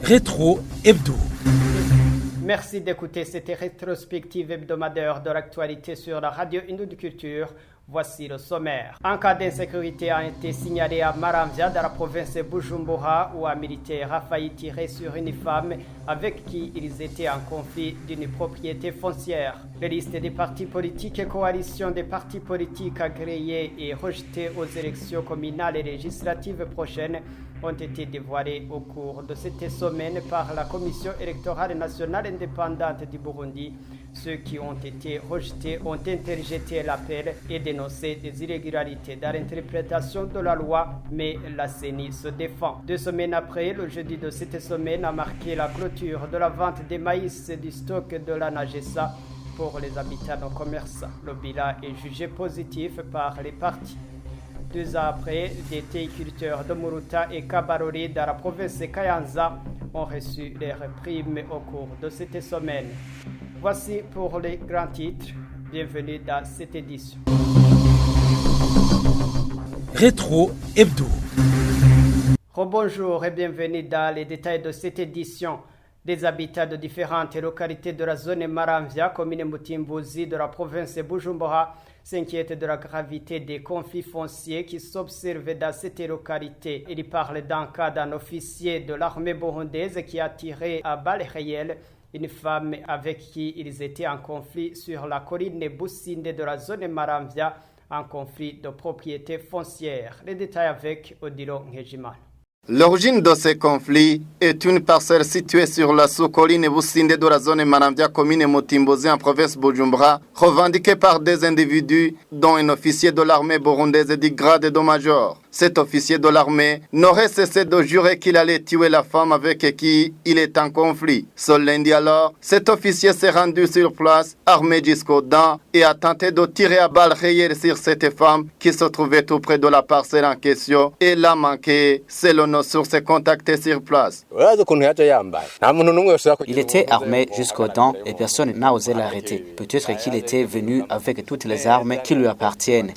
Rétro Hebdo. Merci d'écouter cette rétrospective hebdomadaire de l'actualité sur la radio Indo de Culture. Voici le sommaire. Un cas d'insécurité a été signalé à Maramvya dans la province de Bujumbura où un militaire a failli tirer sur une femme avec qui ils étaient en conflit d'une propriété foncière. Les listes des partis politiques et coalitions des partis politiques agréés et rejetés aux élections communales et législatives prochaines ont été dévoilées au cours de cette semaine par la Commission électorale nationale indépendante du Burundi. Ceux qui ont été rejetés ont interjeté l'appel et dénoncé des irrégularités dans l'interprétation de la loi, mais la CENI se défend. 2 semaines après, le jeudi de cette semaine a marqué la clôture de la vente des maïs et du stock de la Nagessa pour les habitants non commerçants. Le bilan est jugé positif par les partis. 2 ans après, des théiculteurs de Muruta et Kabarori dans la province de Kayanza ont reçu leurs primes au cours de cette semaine. Voici pour les grands titres. Bienvenue dans cette édition. Rétro Hebdo. Rebonjour et bienvenue dans les détails de cette édition. Des habitants de différentes localités de la zone Maramvya, commune Mutimbuzi de la province de Bujumbura, s'inquiètent de la gravité des conflits fonciers qui s'observent dans cette localité. Il parle d'un cas d'un officier de l'armée burundaise qui a tiré à balles réelles une femme avec qui ils étaient en conflit sur la colline Boussinde de la zone Maramvya, un conflit de propriété foncière. Les détails avec Odilo Ngejiman. L'origine de ces conflits est une parcelle située sur la sous-colline Boussinde de la zone Maramvya, commune Mutimbuzi en province Bujumbura, revendiquée par des individus dont un officier de l'armée burundaise du grade de major. Cet officier de l'armée n'aurait cessé de jurer qu'il allait tuer la femme avec qui il est en conflit. Ce lundi alors, cet officier s'est rendu sur place, armé jusqu'aux dents, et a tenté de tirer à balles réelles sur cette femme qui se trouvait tout près de la parcelle en question et l'a manqué, selon nos sources contactées sur place. Il était armé jusqu'aux dents et personne n'a osé l'arrêter. Peut-être qu'il était venu avec toutes les armes qui lui appartiennent.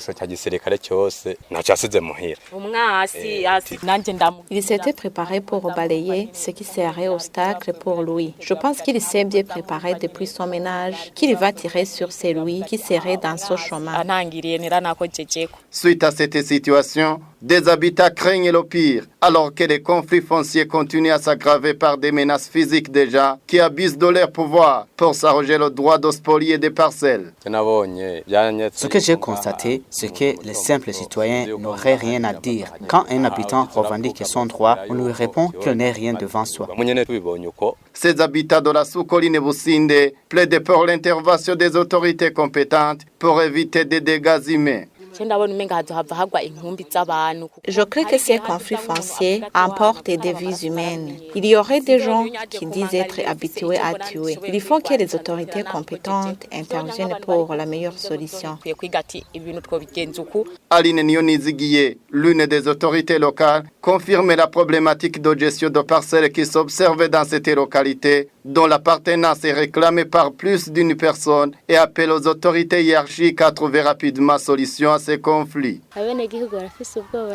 Il s'était préparé pour balayer ce qui serait obstacle pour lui. Je pense qu'il s'est bien préparé depuis son ménage, qu'il va tirer sur celui qui serait dans son chemin. Suite à cette situation, des habitants craignent le pire, alors que les conflits fonciers continuent à s'aggraver par des menaces physiques déjà, qui abusent de leur pouvoir pour s'arroger le droit de spolier des parcelles. Ce que j'ai constaté, c'est que les simples citoyens n'auraient rien à dire. Quand un habitant revendique son droit, on lui répond qu'il n'est rien devant soi. Ces habitants de la sous-colline Boussinde plaident pour l'intervention des autorités compétentes pour éviter des dégâts humains. Je crois que ces conflits fonciers emportent des vies humaines. Il y aurait des gens qui disent être habitués à tuer. Il faut que les autorités compétentes interviennent pour la meilleure solution. Aline Nionizigiye, l'une des autorités locales, confirme la problématique de gestion de parcelles qui s'observe dans cette localité, dont l'appartenance est réclamée par plus d'une personne et appelle aux autorités hiérarchiques à trouver rapidement solution à ces conflits.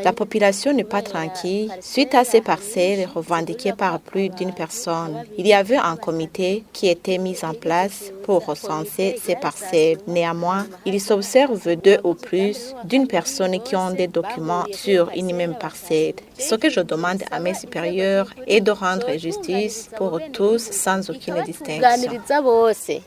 La population n'est pas tranquille suite à ces parcelles revendiquées par plus d'une personne. Il y avait un comité qui était mis en place pour recenser ces parcelles. Néanmoins, il s'observe 2 ou plus d'une personne qui ont des documents sur une même parcelle. Ce que je demande à mes supérieurs est de rendre justice pour tous sans aucune distinction.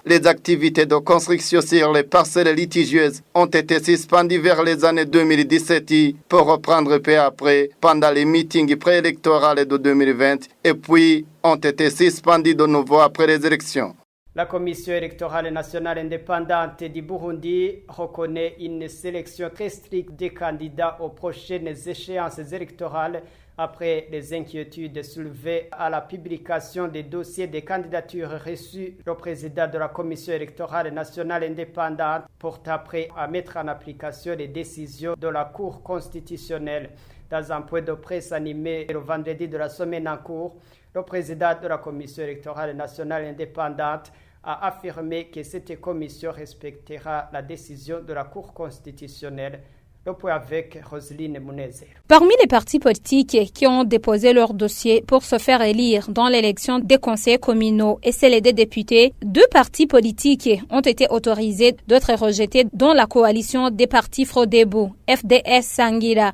Les activités de construction sur les parcelles litigieuses ont été suspendues vers les années 2017 pour reprendre peu après pendant les meetings préélectoraux de 2020 et puis ont été suspendues de nouveau après les élections. La Commission électorale nationale indépendante du Burundi reconnaît une sélection très stricte des candidats aux prochaines échéances électorales après les inquiétudes soulevées à la publication des dossiers des candidatures reçues. Le président de la Commission électorale nationale indépendante porte après à mettre en application les décisions de la Cour constitutionnelle. Dans un point de presse animé le vendredi de la semaine en cours, le président de la Commission électorale nationale indépendante a affirmé que cette commission respectera la décision de la Cour constitutionnelle. Le point avec Roselyne Mounezero. Parmi les partis politiques qui ont déposé leur dossier pour se faire élire dans l'élection des conseillers communaux et celle des députés, 2 partis politiques ont été autorisés, d'autres rejetés, dont la coalition des partis Frodebo, FDS Sangira,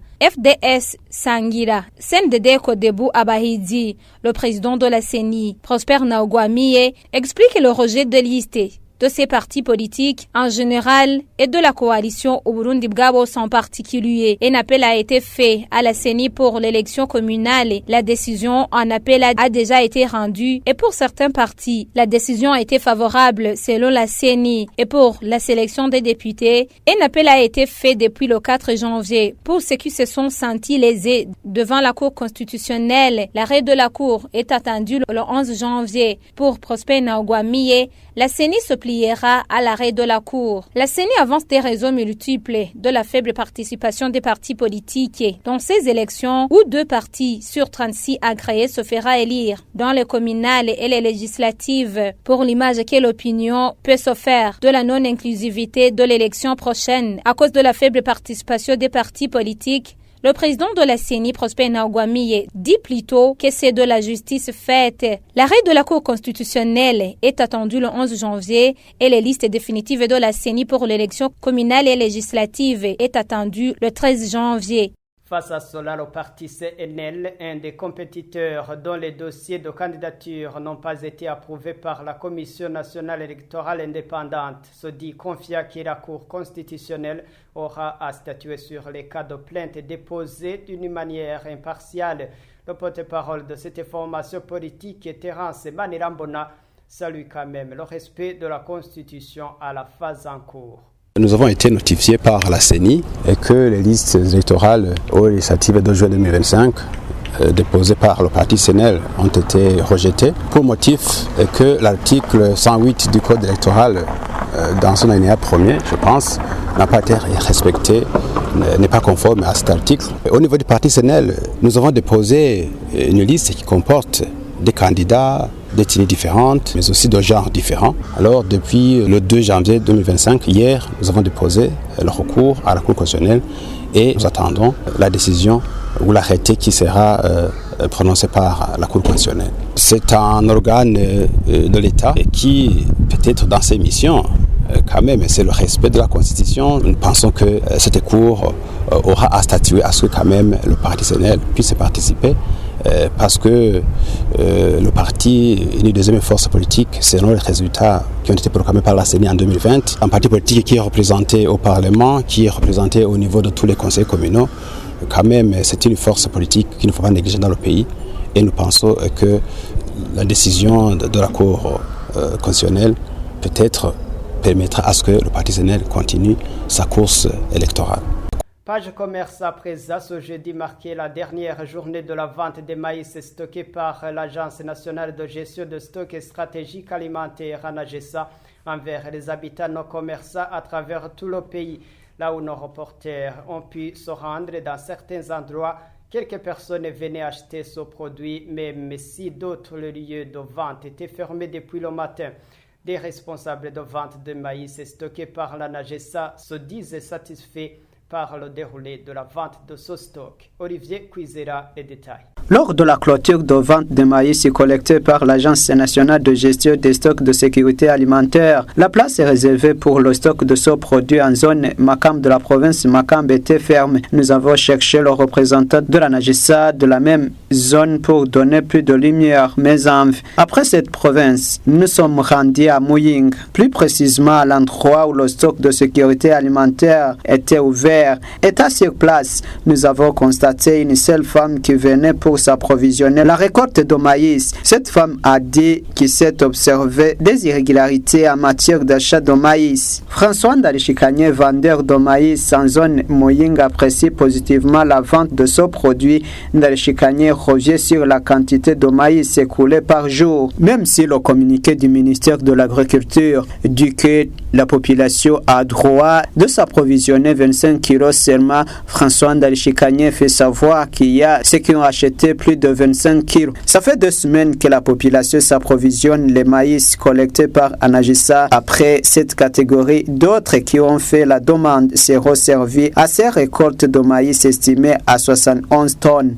CNDD Kodebo Abahidi. Le président de la CENI, Prosper Naogwamie, explique le rejet de liste de ces partis politiques en général et de la coalition au Burundi Bwabo en particulier. Un appel a été fait à la CENI pour l'élection communale. La décision en appel a déjà été rendue et pour certains partis, la décision a été favorable selon la CENI. Et pour la sélection des députés, un appel a été fait depuis le 4 janvier. Pour ceux qui se sont sentis lésés devant la Cour constitutionnelle, l'arrêt de la Cour est attendu le 11 janvier. Pour Prosper Naogwamie, la CENI se pliera à l'arrêt de la Cour. La CENI avance des raisons multiples de la faible participation des partis politiques dans ces élections où 2 partis sur 36 agréés se fera élire dans les communales et les législatives. Pour l'image que l'opinion peut se faire de la non-inclusivité de l'élection prochaine à cause de la faible participation des partis politiques, le président de la CENI, Prosper Naogwamie, dit plutôt que c'est de la justice faite. L'arrêt de la Cour constitutionnelle est attendu le 11 janvier et les listes définitives de la CENI pour l'élection communale et législative est attendue le 13 janvier. Face à cela, le parti CNL, un des compétiteurs dont les dossiers de candidature n'ont pas été approuvés par la Commission nationale électorale indépendante, se dit confiant que la Cour constitutionnelle aura à statuer sur les cas de plainte déposés d'une manière impartiale. Le porte-parole de cette formation politique, Terence Manirambona, salue quand même le respect de la Constitution à la phase en cours. Nous avons été notifiés par la CENI que les listes électorales aux législatives de juin 2025 déposées par le parti CNL ont été rejetées pour motif que l'article 108 du code électoral dans son alinéa premier, je pense, n'a pas été respecté, n'est pas conforme à cet article. Au niveau du parti CNL, nous avons déposé une liste qui comporte des candidats d'ethnies différentes, mais aussi de genres différents. Alors, depuis le 2 janvier 2025, hier, nous avons déposé le recours à la Cour constitutionnelle et nous attendons la décision ou l'arrêté qui sera prononcé par la Cour constitutionnelle. C'est un organe de l'État qui, peut-être dans ses missions, quand même, c'est le respect de la Constitution. Nous pensons que cette Cour aura à statuer à ce que quand même le parti CNL puisse participer parce que le parti est une deuxième force politique selon les résultats qui ont été proclamés par la CENI en 2020. Un parti politique qui est représenté au Parlement, qui est représenté au niveau de tous les conseils communaux. Quand même, c'est une force politique qu'il ne faut pas négliger dans le pays. Et nous pensons que la décision de la Cour constitutionnelle peut-être permettra à ce que le parti CNL continue sa course électorale. Page commerce à présent, ce jeudi marqué la dernière journée de la vente des maïs stockés par l'Agence nationale de gestion de stocks et stratégiques alimentaires ANAGESA envers les habitants non commerçants à travers tout le pays. Là où nos reporters ont pu se rendre dans certains endroits, quelques personnes venaient acheter ce produit, même si d'autres lieux de vente étaient fermés depuis le matin. Des responsables de vente de maïs stockés par l'ANAGESA se disent satisfaits par le déroulé de la vente de ce stock. Olivier Cuisera, les détails. Lors de la clôture de vente de maïs collecté par l'Agence nationale de gestion des stocks de sécurité alimentaire, la place est réservée pour le stock de ce produit en zone Makam de la province Makam était ferme. Nous avons cherché le représentant de la NAGESA de la même zone pour donner plus de lumière, mais après cette province, nous sommes rendus à Muying, plus précisément à l'endroit où le stock de sécurité alimentaire était ouvert. Étant sur place, nous avons constaté une seule femme qui venait pour s'approvisionner la récolte de maïs. Cette femme a dit qu'il s'est observé des irrégularités en matière d'achat de maïs. François Ndalishikanye, vendeur de maïs en zone Moying, apprécie positivement la vente de ce produit. Ndalishikanye revient sur la quantité de maïs écoulée par jour. Même si le communiqué du ministère de l'Agriculture dit que la population a droit de s'approvisionner 25 kilos seulement, François Ndalishikanye fait savoir qu'il y a ceux qui ont acheté capacité plus de 25 kg. Ça fait 2 semaines que la population s'approvisionne les maïs collectés par Anagissa. Après cette catégorie, d'autres qui ont fait la demande seront servis à ces récoltes de maïs estimées à 71 tonnes.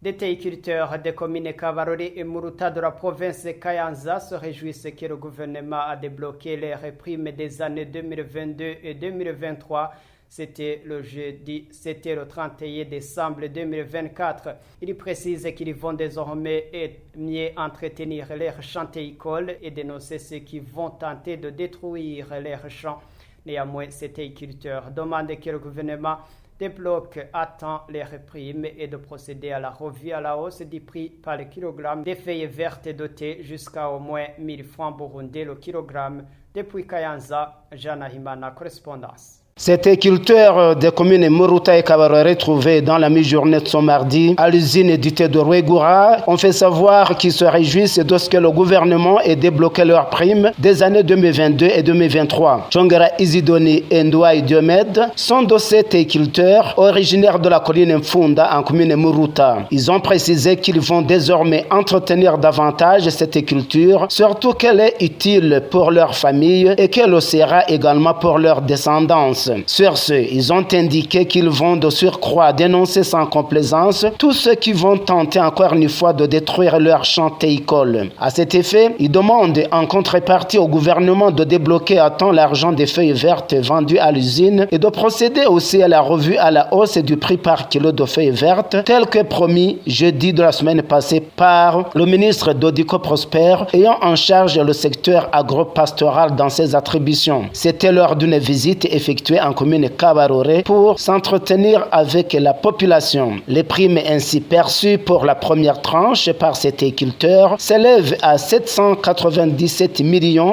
Des théiculteurs des communes Kabarori et Muruta de la province de Kayanza se réjouissent que le gouvernement a débloqué les reprimes des années 2022 et 2023. C'était le 31 décembre 2024. Ils précisent qu'ils vont désormais mieux entretenir leurs champs théicoles et dénoncer ceux qui vont tenter de détruire leurs champs. Néanmoins, ces théiculteurs demandent que le gouvernement débloque à temps les reprimes et de procéder à la revue à la hausse du prix par le kilogramme des feuilles vertes dotées jusqu'à au moins 1000 francs burundais le kilogramme. Depuis Kayanza, Jana Himana, correspondance. Ces théiculteurs des communes Muruta et Kabarore trouvés dans la mi-journée de ce mardi à l'usine du thé de Rwegura ont fait savoir qu'ils se réjouissent de ce que le gouvernement ait débloqué leurs primes des années 2022 et 2023. Chongara Isidoni et Ndouaï Diomed sont de ces théiculteurs originaires de la colline Mfunda en commune Muruta. Ils ont précisé qu'ils vont désormais entretenir davantage cette culture, surtout qu'elle est utile pour leur famille et qu'elle le sera également pour leur descendance. Sur ce, ils ont indiqué qu'ils vont de surcroît dénoncer sans complaisance tous ceux qui vont tenter encore une fois de détruire leur champ théicole. À cet effet, ils demandent en contrepartie au gouvernement de débloquer à temps l'argent des feuilles vertes vendues à l'usine et de procéder aussi à la revue à la hausse du prix par kilo de feuilles vertes, tel que promis jeudi de la semaine passée par le ministre Dodico Prosper ayant en charge le secteur agro-pastoral dans ses attributions. C'était lors d'une visite effectuée en commune Kabarore pour s'entretenir avec la population. Les primes ainsi perçues pour la première tranche par ces théiculteurs s'élèvent à 797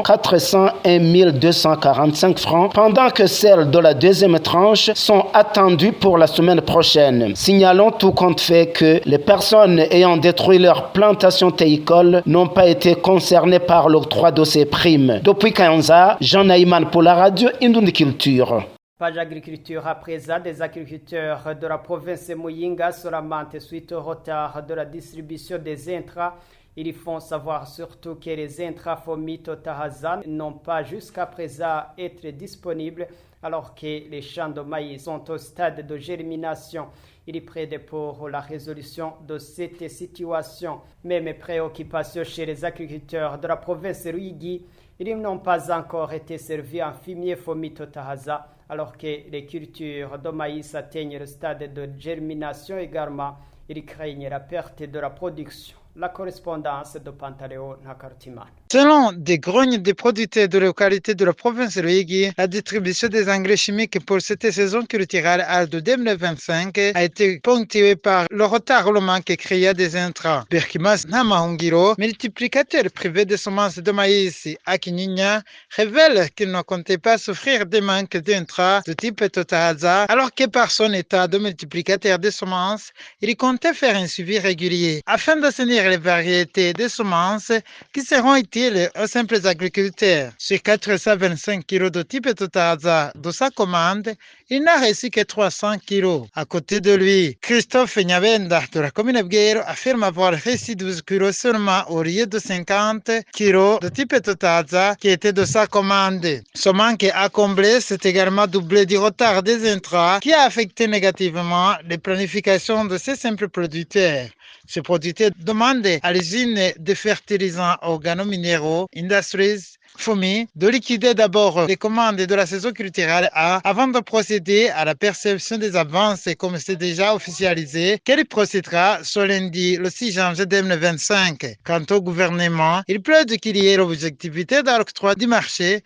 401 245 francs, pendant que celles de la deuxième tranche sont attendues pour la semaine prochaine. Signalons tout compte fait que les personnes ayant détruit leur plantation théicole n'ont pas été concernées par l'octroi de ces primes. Depuis Kayanza, Jean Naïman pour la radio Indoundi Culture. Page agriculture à présent, des agriculteurs de la province de Muyinga se lamentent suite au retard de la distribution des intrants. Ils font savoir surtout que les intrants Fomito Tahazan n'ont pas jusqu'à présent été disponibles alors que les champs de maïs sont au stade de germination. Il plaide pour la résolution de cette situation. Même préoccupation chez les agriculteurs de la province de Ruigi, ils n'ont pas encore été servis en fumier Fomito Tahaza alors que les cultures de maïs atteignent le stade de germination également. Ils craignent la perte de la production. La correspondance de Pantaleo Nakartiman. Selon des grognes des producteurs de localité de la province de Ruigi, la distribution des engrais chimiques pour cette saison culturelle de 2025 a été ponctuée par le retard ou le manque créé des intrants. Berkimas Namahungiro, multiplicateur privé de semences de maïs à Kinyinya, révèle qu'il ne comptait pas souffrir des manques d'intrants de type Totahaza, alors que par son état de multiplicateur de semences, il comptait faire un suivi régulier afin d'assainir les variétés de semences qui seront utiles aux simples agriculteurs. Sur 425 kg de type Totahaza de sa commande, il n'a reçu que 300 kg. À côté de lui, Christophe Nyabenda de la commune Bguero affirme avoir reçu 12 kg seulement au lieu de 50 kg de type Totahaza qui était de sa commande. Ce manque à combler s'est également doublé du retard des intrants qui a affecté négativement les planifications de ces simples producteurs. Ce producteur demande à l'usine de fertilisants organominéraux Industries FOMI de liquider d'abord les commandes de la saison culturelle A avant de procéder à la perception des avances comme c'est déjà officialisé, qu'elle procédera ce lundi le 6 janvier 2025. Quant au gouvernement, il plaide qu'il y ait l'objectivité dans l'octroi du marché,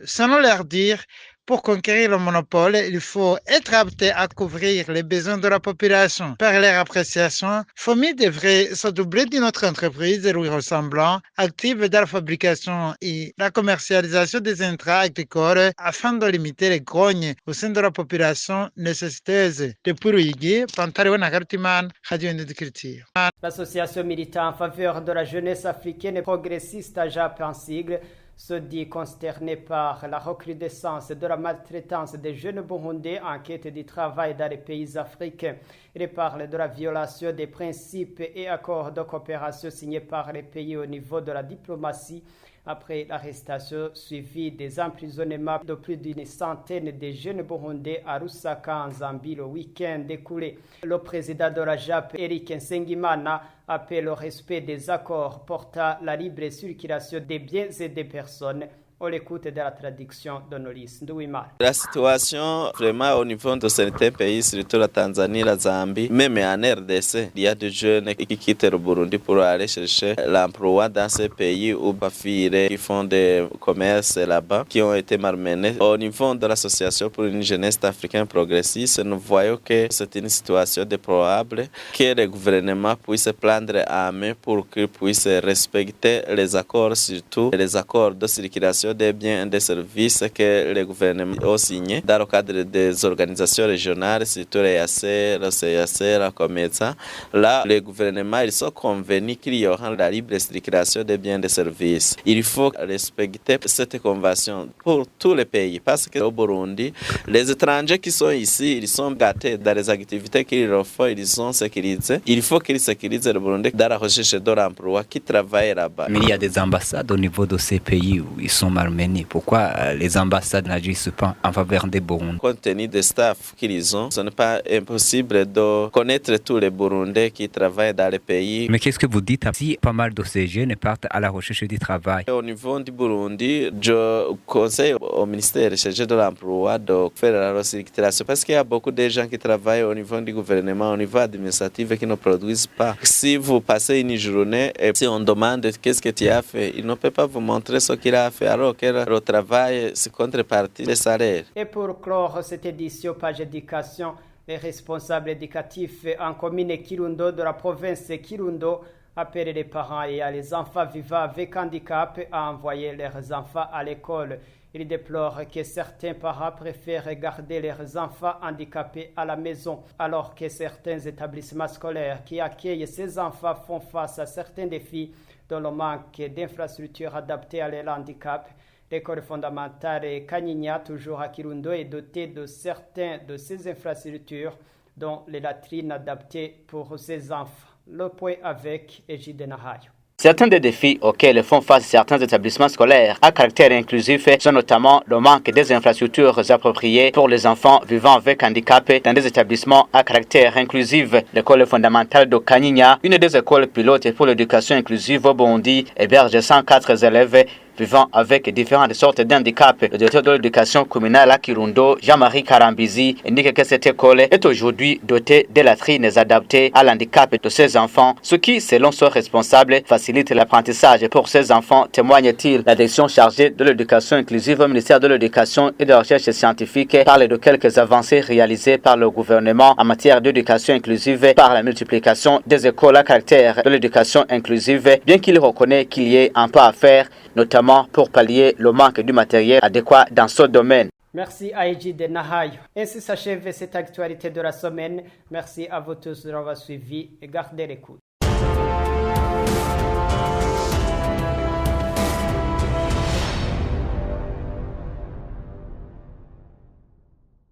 selon leur dire. Pour conquérir le monopole, il faut être apte à couvrir les besoins de la population. Par leur appréciation, FOMI devrait se doubler d'une autre entreprise lui ressemblant, active dans la fabrication et la commercialisation des intrants agricoles afin de limiter les grognes au sein de la population nécessiteuse. Depuis Ruigi, Pantaleo Nakartiman, Radio Indoundi. L'association militante en faveur de la jeunesse africaine et progressiste à JAP en sigle se dit consterné par la recrudescence de la maltraitance des jeunes Burundais en quête du travail dans les pays africains. Il parle de la violation des principes et accords de coopération signés par les pays au niveau de la diplomatie après l'arrestation suivie des emprisonnements de plus d'une centaine de jeunes Burundais à Lusaka en Zambie le week-end écoulé. Le président de la JAP, Eric Nsengimana, appelle au respect des accords portant la libre circulation des biens et des personnes. On l'écoute de la traduction de Nolis Ndouimar. La situation vraiment au niveau de certains pays, surtout la Tanzanie, la Zambie, même en RDC, il y a des jeunes qui quittent le Burundi pour aller chercher l'emploi dans ces pays ou bafirés qui font des commerces là-bas, qui ont été malmenés. Au niveau de l'association pour une jeunesse africaine progressiste, nous voyons que c'est une situation déplorable, que le gouvernement puisse prendre en main pour qu'il puisse respecter les accords, surtout les accords de circulation des biens et des services que le gouvernement a signés dans le cadre des organisations régionales, surtout les ACR, le CAC, la COMESA. Là, le gouvernement, ils sont convenus qu'il y aura la libre circulation des biens et des services. Il faut respecter cette convention pour tous les pays, parce qu'au Burundi, les étrangers qui sont ici, ils sont gâtés dans les activités qu'ils font, ils sont sécurisés. Il faut qu'ils sécurisent le Burundi dans la recherche de l'emploi, qui travaillent là-bas. Mais il y a des ambassades au niveau de ces pays où ils sont malmenés. Pourquoi les ambassades n'agissent pas en faveur des Burundais? Compte tenu des staffs qu'ils ont, ce n'est pas impossible de connaître tous les Burundais qui travaillent dans les pays. Mais qu'est-ce que vous dites si pas mal de ces jeunes partent à la recherche du travail? Au niveau du Burundi, je conseille au ministère chargé de l'emploi de faire la recirculation parce qu'il y a beaucoup de gens qui travaillent au niveau du gouvernement, au niveau administratif et qui ne produisent pas. Si vous passez une journée et si on demande qu'est-ce que tu as fait, il ne peut pas vous montrer ce qu'il a fait alors que le travail se contrepartie les salaires. Et pour clore cette édition page éducation, les responsables éducatifs en commune Kirundo de la province Kirundo appellent les parents et les enfants vivant avec handicap à envoyer leurs enfants à l'école. Ils déplorent que certains parents préfèrent garder leurs enfants handicapés à la maison, alors que certains établissements scolaires qui accueillent ces enfants font face à certains défis dont le manque d'infrastructures adaptées à leur handicap. L'école fondamentale Kanyinya, toujours à Kirundo, est dotée de certaines de ces infrastructures, dont les latrines adaptées pour ces enfants. Le point avec Égide Nahayo. Certains des défis auxquels font face certains établissements scolaires à caractère inclusif sont notamment le manque des infrastructures appropriées pour les enfants vivant avec handicap dans des établissements à caractère inclusif. L'école fondamentale de Kanyinya, une des écoles pilotes pour l'éducation inclusive au Burundi, héberge 104 élèves vivant avec différentes sortes d'handicap. Le directeur de l'éducation communale à Kirundo, Jean-Marie Karambizi, indique que cette école est aujourd'hui dotée de latrines adaptées à l'handicap de ses enfants, ce qui, selon son responsable, facilite l'apprentissage pour ces enfants, témoigne-t-il. La direction chargée de l'éducation inclusive au ministère de l'Éducation et de la Recherche scientifique parle de quelques avancées réalisées par le gouvernement en matière d'éducation inclusive par la multiplication des écoles à caractère de l'éducation inclusive, bien qu'il reconnaît qu'il y ait un pas à faire, notamment pour pallier le manque du matériel adéquat dans ce domaine. Merci Aïdji de Nahayo. Ainsi s'achève cette actualité de la semaine. Merci à vous tous de l'avoir suivi et gardez l'écoute.